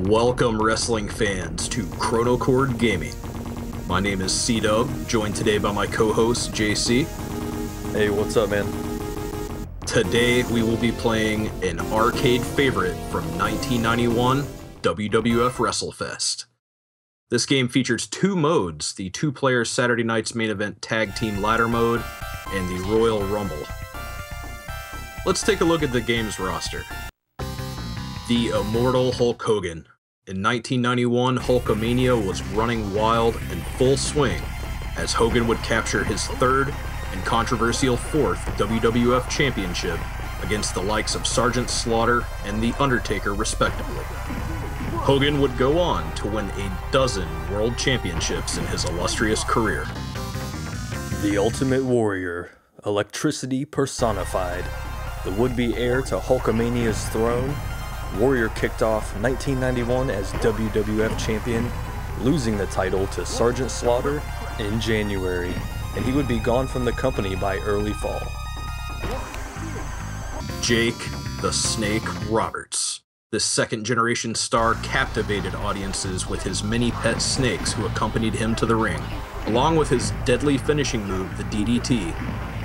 Welcome, wrestling fans, to Chronochord Gaming. My name is C-Dub, joined today by my co-host, JC. Hey, what's up, man? Today, we will be playing an arcade favorite from 1991, WWF WrestleFest. This game features two modes, the two-player Saturday Night's Main Event Tag Team Ladder Mode and the Royal Rumble. Let's take a look at the game's roster. The Immortal Hulk Hogan. In 1991, Hulkamania was running wild in full swing as Hogan would capture his third and controversial fourth WWF Championship against the likes of Sergeant Slaughter and The Undertaker respectively. Hogan would go on to win a dozen World Championships in his illustrious career. The Ultimate Warrior, electricity personified. The would-be heir to Hulkamania's throne, Warrior kicked off 1991 as WWF Champion, losing the title to Sergeant Slaughter in January, and he would be gone from the company by early fall. Jake the Snake Roberts. This second-generation star captivated audiences with his many pet snakes who accompanied him to the ring. Along with his deadly finishing move, the DDT,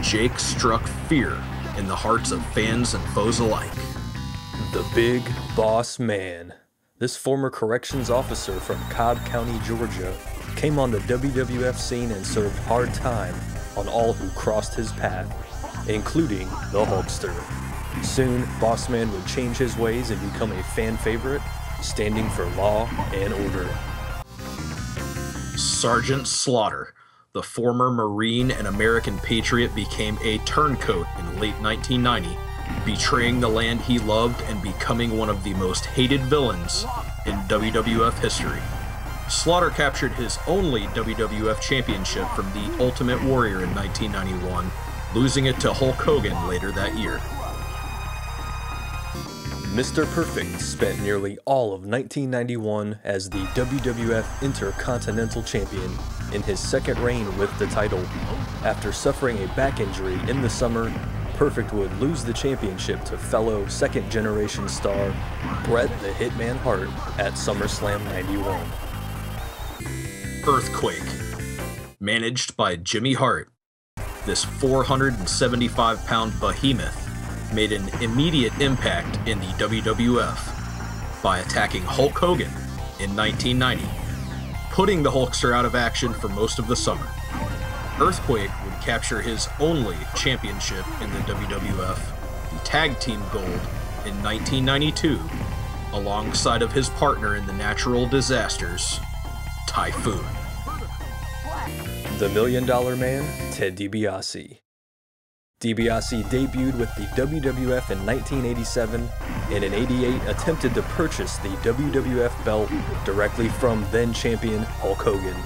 Jake struck fear in the hearts of fans and foes alike. The Big Bossman. This former corrections officer from Cobb County, Georgia, came on the WWF scene and served hard time on all who crossed his path, including the Hulkster. Soon, Bossman would change his ways and become a fan favorite, standing for law and order. Sergeant Slaughter, the former Marine and American patriot, became a turncoat in late 1990, betraying the land he loved and becoming one of the most hated villains in WWF history. Slaughter captured his only WWF Championship from the Ultimate Warrior in 1991, losing it to Hulk Hogan later that year. Mr. Perfect spent nearly all of 1991 as the WWF Intercontinental Champion in his second reign with the title. After suffering a back injury in the summer, Perfect would lose the championship to fellow second-generation star Bret the Hitman Hart at SummerSlam 91. Earthquake. Managed by Jimmy Hart, this 475-pound behemoth made an immediate impact in the WWF by attacking Hulk Hogan in 1990, putting the Hulkster out of action for most of the summer. Earthquake would capture his only championship in the WWF, the Tag Team Gold, in 1992, alongside of his partner in the natural disasters, Typhoon. The $1 Million Man, Ted DiBiase. DiBiase debuted with the WWF in 1987 and in '88 attempted to purchase the WWF belt directly from then-champion Hulk Hogan.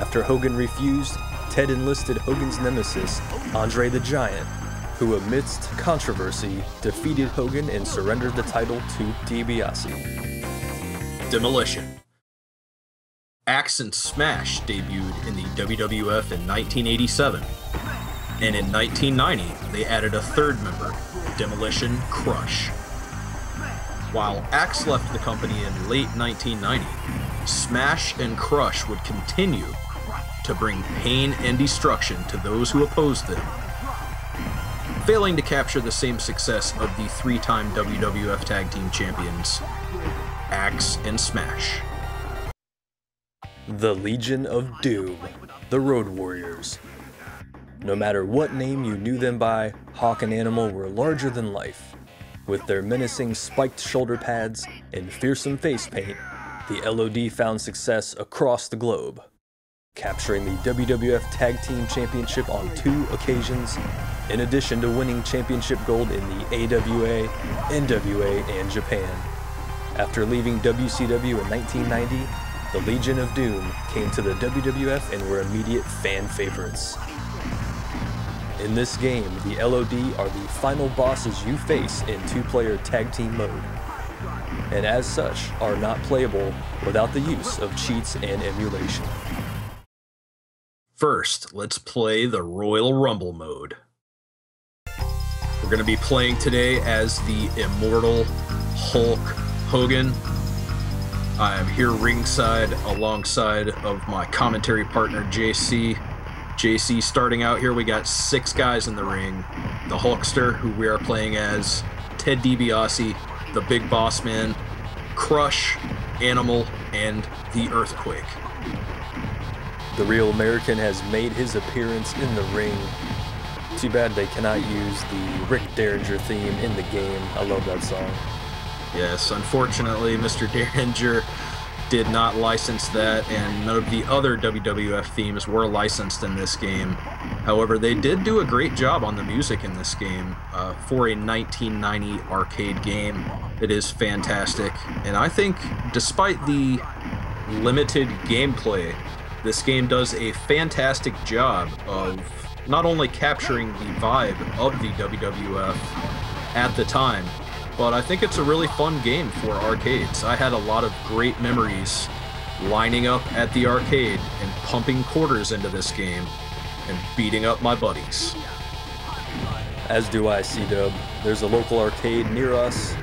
After Hogan refused, Ted enlisted Hogan's nemesis, Andre the Giant, who amidst controversy defeated Hogan and surrendered the title to DiBiase. Demolition. Axe and Smash debuted in the WWF in 1987. And in 1990, they added a third member, Demolition Crush. While Axe left the company in late 1990, Smash and Crush would continue to bring pain and destruction to those who opposed them, failing to capture the same success of the three-time WWF Tag Team Champions, Axe and Smash. The Legion of Doom, the Road Warriors. No matter what name you knew them by, Hawk and Animal were larger than life. With their menacing spiked shoulder pads and fearsome face paint, the LOD found success across the globe, capturing the WWF Tag Team Championship on 2 occasions, in addition to winning championship gold in the AWA, NWA, and Japan. After leaving WCW in 1990, the Legion of Doom came to the WWF and were immediate fan favorites. In this game, the LOD are the final bosses you face in 2-player tag team mode, and as such are not playable without the use of cheats and emulation. First, let's play the Royal Rumble mode. We're going to be playing today as the Immortal Hulk Hogan. I am here ringside alongside of my commentary partner, JC. JC, starting out here, we got 6 guys in the ring. The Hulkster, who we are playing as, Ted DiBiase, the Big Bossman, Crush, Animal, and the Earthquake. The Real American has made his appearance in the ring. Too bad they cannot use the Rick Derringer theme in the game. I love that song. Yes, unfortunately, Mr. Derringer did not license that, and none of the other WWF themes were licensed in this game. However, they did do a great job on the music in this game. For a 1990 arcade game, it is fantastic, and I think despite the limited gameplay, this game does a fantastic job of not only capturing the vibe of the WWF at the time, but I think it's a really fun game for arcades. I had a lot of great memories lining up at the arcade and pumping quarters into this game and beating up my buddies. As do I, C-Dub. There's a local arcade near us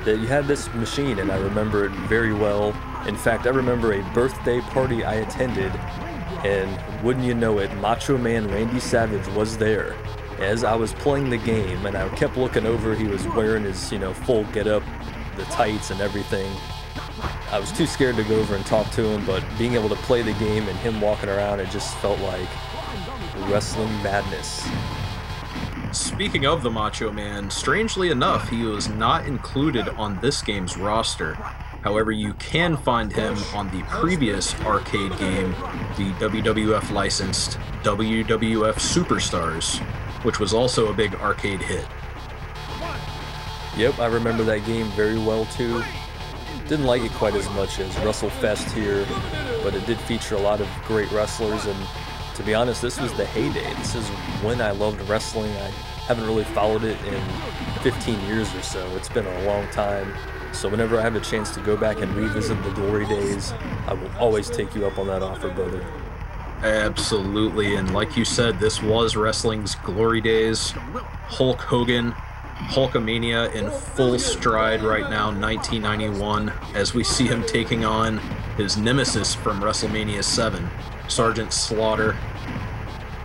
that you had this machine, and I remember it very well. In fact, I remember a birthday party I attended, and wouldn't you know it, Macho Man Randy Savage was there as I was playing the game, and I kept looking over. He was wearing his, full get-up, the tights and everything. I was too scared to go over and talk to him, but being able to play the game and him walking around, it just felt like wrestling madness. Speaking of the Macho Man, strangely enough, he was not included on this game's roster. However, you can find him on the previous arcade game, the WWF licensed WWF Superstars, which was also a big arcade hit. Yep, I remember that game very well too. Didn't like it quite as much as WrestleFest here, but it did feature a lot of great wrestlers, and to be honest, this was the heyday. This is when I loved wrestling. I haven't really followed it in 15 years or so. It's been a long time. So whenever I have a chance to go back and revisit the glory days, I will always take you up on that offer, brother. Absolutely, and like you said, this was wrestling's glory days. Hulk Hogan, Hulkamania in full stride right now, 1991, as we see him taking on his nemesis from WrestleMania 7, Sergeant Slaughter.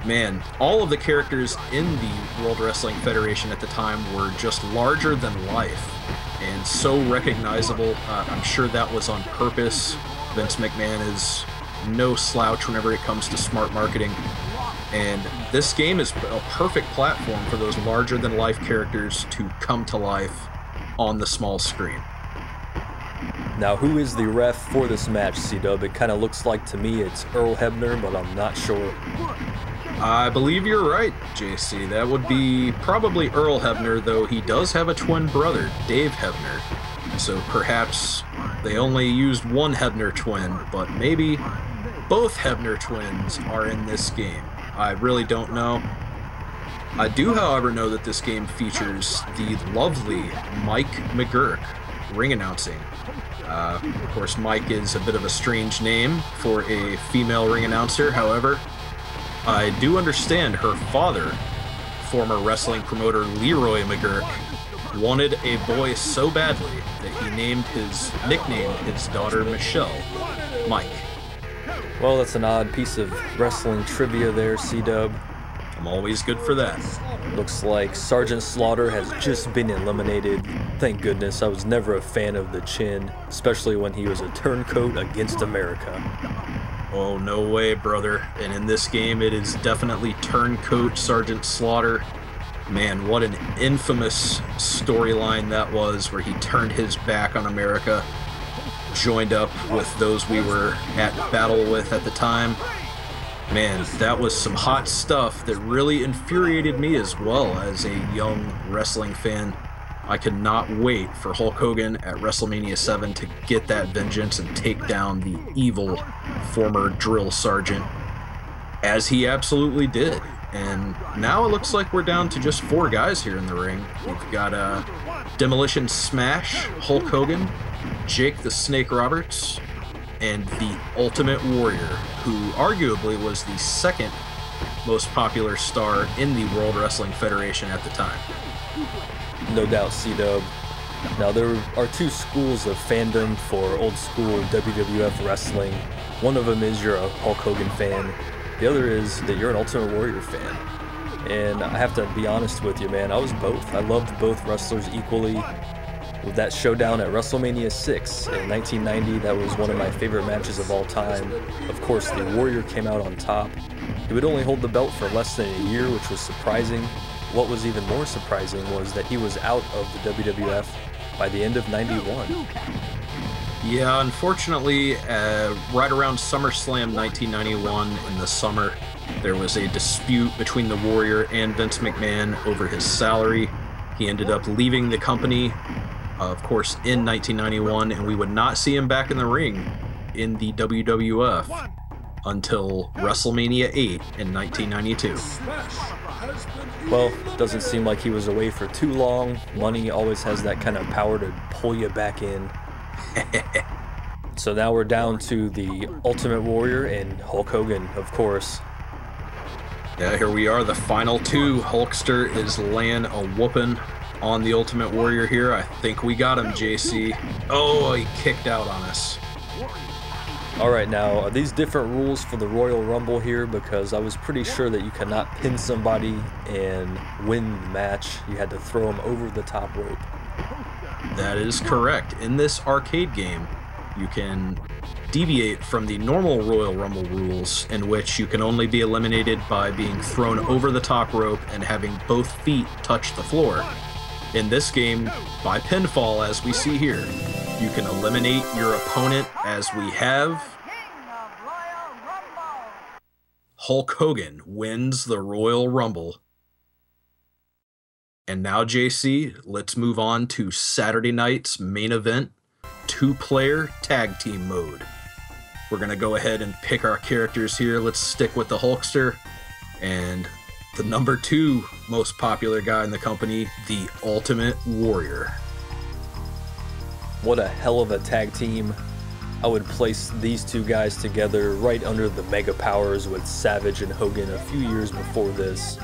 Man, all of the characters in the World Wrestling Federation at the time were just larger than life and so recognizable. I'm sure that was on purpose. Vince McMahon is no slouch whenever it comes to smart marketing, and this game is a perfect platform for those larger than life characters to come to life on the small screen. Now, who is the ref for this match, C-Dub? It kind of looks like to me it's Earl Hebner, but I'm not sure. I believe you're right, JC. That would be probably Earl Hebner, though he does have a twin brother, Dave Hebner. So perhaps they only used one Hebner twin, but maybe both Hebner twins are in this game. I really don't know. I do, however, know that this game features the lovely Mike McGurk ring announcing. Of course, Mike is a bit of a strange name for a female ring announcer. However, I do understand her father, former wrestling promoter Leroy McGurk, wanted a boy so badly that he nicknamed his daughter Michelle Mike. Well, that's an odd piece of wrestling trivia there, C-Dub. I'm always good for that. Looks like Sergeant Slaughter has just been eliminated. Thank goodness. I was never a fan of the Chin, especially when he was a turncoat against America. Oh, no way, brother. And in this game, it is definitely turncoat Sergeant Slaughter. Man, what an infamous storyline that was, where he turned his back on America, joined up with those we were at battle with at the time. Man, that was some hot stuff that really infuriated me as well as a young wrestling fan. I could not wait for Hulk Hogan at WrestleMania 7 to get that vengeance and take down the evil former drill sergeant, as he absolutely did. And now it looks like we're down to just 4 guys here in the ring. We've got Demolition Smash, Hulk Hogan, Jake the Snake Roberts, and the Ultimate Warrior, who arguably was the second most popular star in the World Wrestling Federation at the time. No doubt, C-Dub. Now, there are two schools of fandom for old school WWF wrestling. One of them is you're a Hulk Hogan fan. The other is that you're an Ultimate Warrior fan. And I have to be honest with you, man, I was both. I loved both wrestlers equally. With that showdown at WrestleMania 6 in 1990, that was one of my favorite matches of all time. Of course, the Warrior came out on top. He would only hold the belt for less than a year, which was surprising. What was even more surprising was that he was out of the WWF by the end of '91. Yeah, unfortunately, right around SummerSlam 1991 in the summer, there was a dispute between the Warrior and Vince McMahon over his salary. He ended up leaving the company, of course, in 1991, and we would not see him back in the ring in the WWF until WrestleMania 8 in 1992. Well, doesn't seem like he was away for too long. Money always has that kind of power to pull you back in. So now we're down to the Ultimate Warrior and Hulk Hogan, of course. Yeah, here we are, the final two. Hulkster is laying a whooping on the Ultimate Warrior here. I think we got him, JC. Oh, he kicked out on us. Alright, now, are these different rules for the Royal Rumble here? Because I was pretty sure that you cannot pin somebody and win the match. You had to throw them over the top rope. That is correct. In this arcade game, you can deviate from the normal Royal Rumble rules, in which you can only be eliminated by being thrown over the top rope and having both feet touch the floor. In this game, by pinfall, as we see here, you can eliminate your opponent, as we have. Hulk Hogan wins the Royal Rumble. And now, JC, let's move on to Saturday night's main event, two-player tag team mode. We're going to go ahead and pick our characters here. Let's stick with the Hulkster and the number 2 most popular guy in the company, the Ultimate Warrior. What a hell of a tag team. I would place these two guys together right under the Mega Powers with Savage and Hogan a few years before this.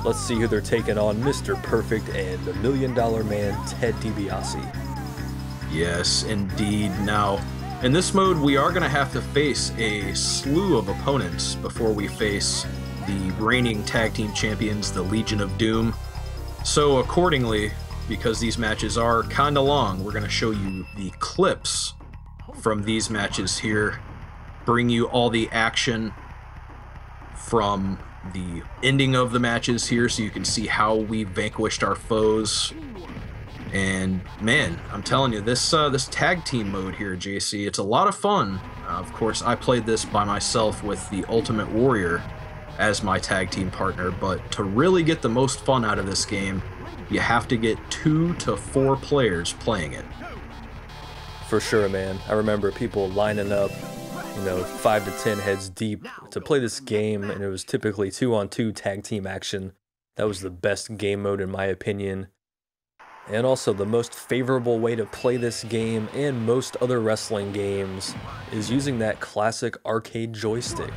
Let's see who they're taking on, Mr. Perfect and the $1 Million Man, Ted DiBiase. Yes, indeed. Now, in this mode, we are going to have to face a slew of opponents before we face the reigning tag team champions, the Legion of Doom. So accordingly, because these matches are kind of long, we're going to show you the clips from these matches here, bring you all the action from the ending of the matches here so you can see how we vanquished our foes. And man, I'm telling you, this tag team mode here, JC, it's a lot of fun. Of course, I played this by myself with the Ultimate Warrior as my tag team partner, but to really get the most fun out of this game, you have to get 2 to 4 players playing it. For sure, man. I remember people lining up, 5 to 10 heads deep to play this game, and it was typically 2-on-2 tag team action. That was the best game mode in my opinion. And also the most favorable way to play this game and most other wrestling games is using that classic arcade joystick.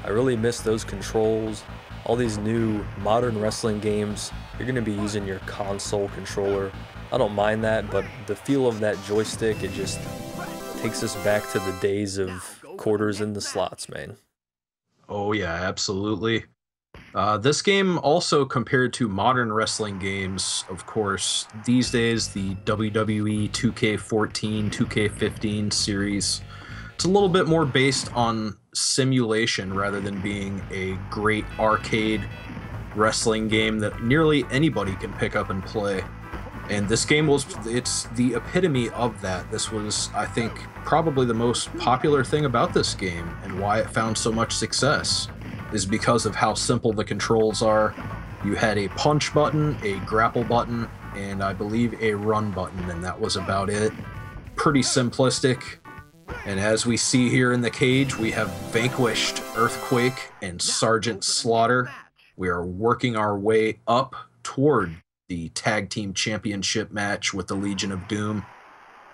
I really miss those controls. All these new modern wrestling games, you're going to be using your console controller. I don't mind that, but the feel of that joystick, it just takes us back to the days of quarters in the slots, man. Oh yeah, absolutely. This game also, compared to modern wrestling games, of course, these days the WWE 2K14, 2K15 series, it's a little bit more based on simulation rather than being a great arcade wrestling game that nearly anybody can pick up and play. And this game it's the epitome of that. This was, I think, probably the most popular thing about this game, and why it found so much success is because of how simple the controls are. You had a punch button, a grapple button, and I believe a run button, and that was about it. Pretty simplistic. And as we see here in the cage, we have vanquished Earthquake and Sergeant Slaughter. We are working our way up toward the Tag Team Championship match with the Legion of Doom.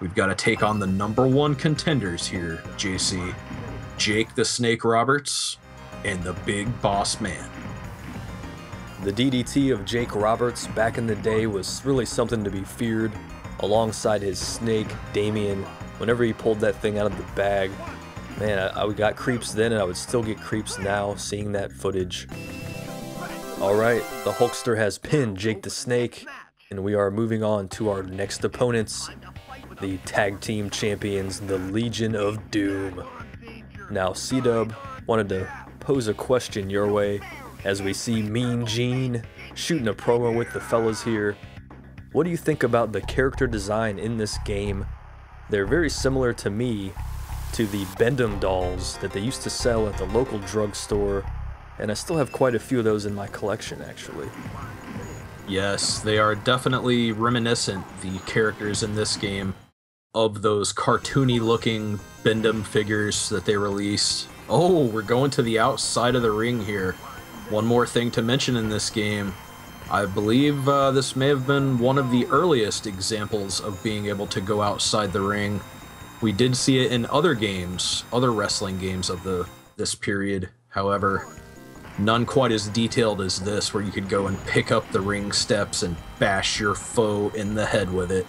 We've got to take on the number 1 contenders here, JC. Jake the Snake Roberts and the Big Boss Man. The DDT of Jake Roberts back in the day was really something to be feared. alongside his snake, Damien, whenever he pulled that thing out of the bag. Man, I got creeps then, and I would still get creeps now seeing that footage. Alright, the Hulkster has pinned Jake the Snake, and we are moving on to our next opponents, the Tag Team Champions, the Legion of Doom. Now, C-Dub wanted to pose a question your way as we see Mean Gene shooting a promo with the fellas here. What do you think about the character design in this game? They're very similar to me to the Bendham dolls that they used to sell at the local drugstore, and I still have quite a few of those in my collection, actually. Yes, they are definitely reminiscent, the characters in this game, of those cartoony-looking Bendham figures that they released. Oh, we're going to the outside of the ring here. One more thing to mention in this game. I believe this may have been one of the earliest examples of being able to go outside the ring. We did see it in other games, other wrestling games of this period. However, none quite as detailed as this, where you could go and pick up the ring steps and bash your foe in the head with it.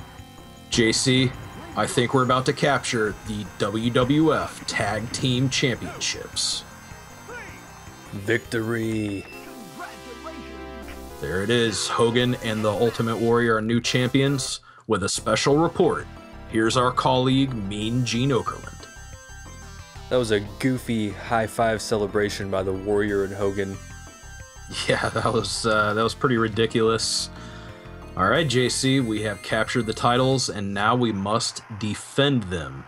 JC, I think we're about to capture the WWF Tag Team Championships. Victory! There it is. Hogan and the Ultimate Warrior are new champions. With a special report, here's our colleague, Mean Gene Okerlund. That was a goofy high-five celebration by the Warrior and Hogan. Yeah, that was pretty ridiculous. All right, JC, we have captured the titles, and now we must defend them.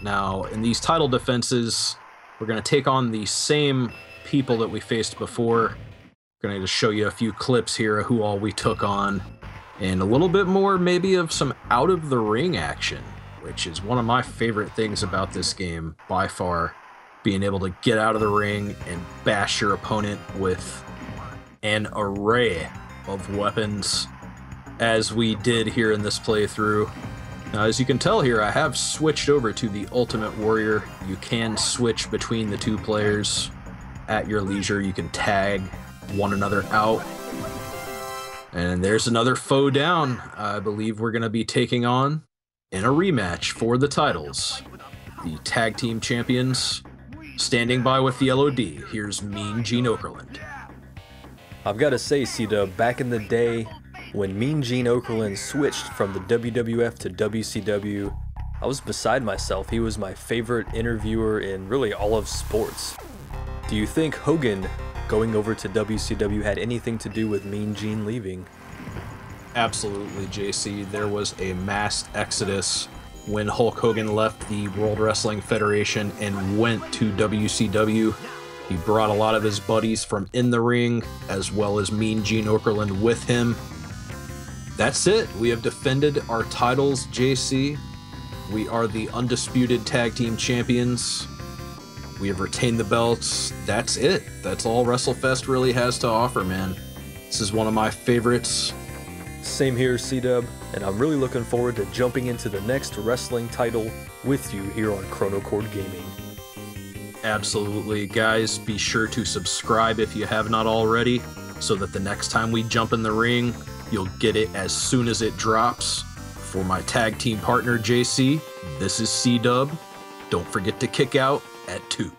Now, in these title defenses, we're going to take on the same people that we faced before. Going to just show you a few clips here of who all we took on, and a little bit more maybe of some out-of-the-ring action, which is one of my favorite things about this game, by far, being able to get out of the ring and bash your opponent with an array of weapons, as we did here in this playthrough. Now, as you can tell here, I have switched over to the Ultimate Warrior. You can switch between the two players at your leisure. You can tag one another out. And there's another foe down. I believe we're going to be taking on, in a rematch for the titles, the Tag Team Champions. Standing by with the LOD, here's Mean Gene Okerlund. I've got to say, C-Dub, back in the day, when Mean Gene Okerlund switched from the WWF to WCW, I was beside myself. He was my favorite interviewer in really all of sports. Do you think Hogan going over to WCW had anything to do with Mean Gene leaving? Absolutely, JC. There was a mass exodus when Hulk Hogan left the World Wrestling Federation and went to WCW. He brought a lot of his buddies from in the ring, as well as Mean Gene Okerlund with him. That's it. We have defended our titles, JC. We are the undisputed tag team champions. We have retained the belts. That's it. That's all WrestleFest really has to offer, man. This is one of my favorites. Same here, C-Dub, and I'm really looking forward to jumping into the next wrestling title with you here on Chronochord Gaming. Absolutely. Guys, be sure to subscribe if you have not already, so that the next time we jump in the ring, you'll get it as soon as it drops. For my tag team partner, JC, this is C-Dub. Don't forget to kick out at 2.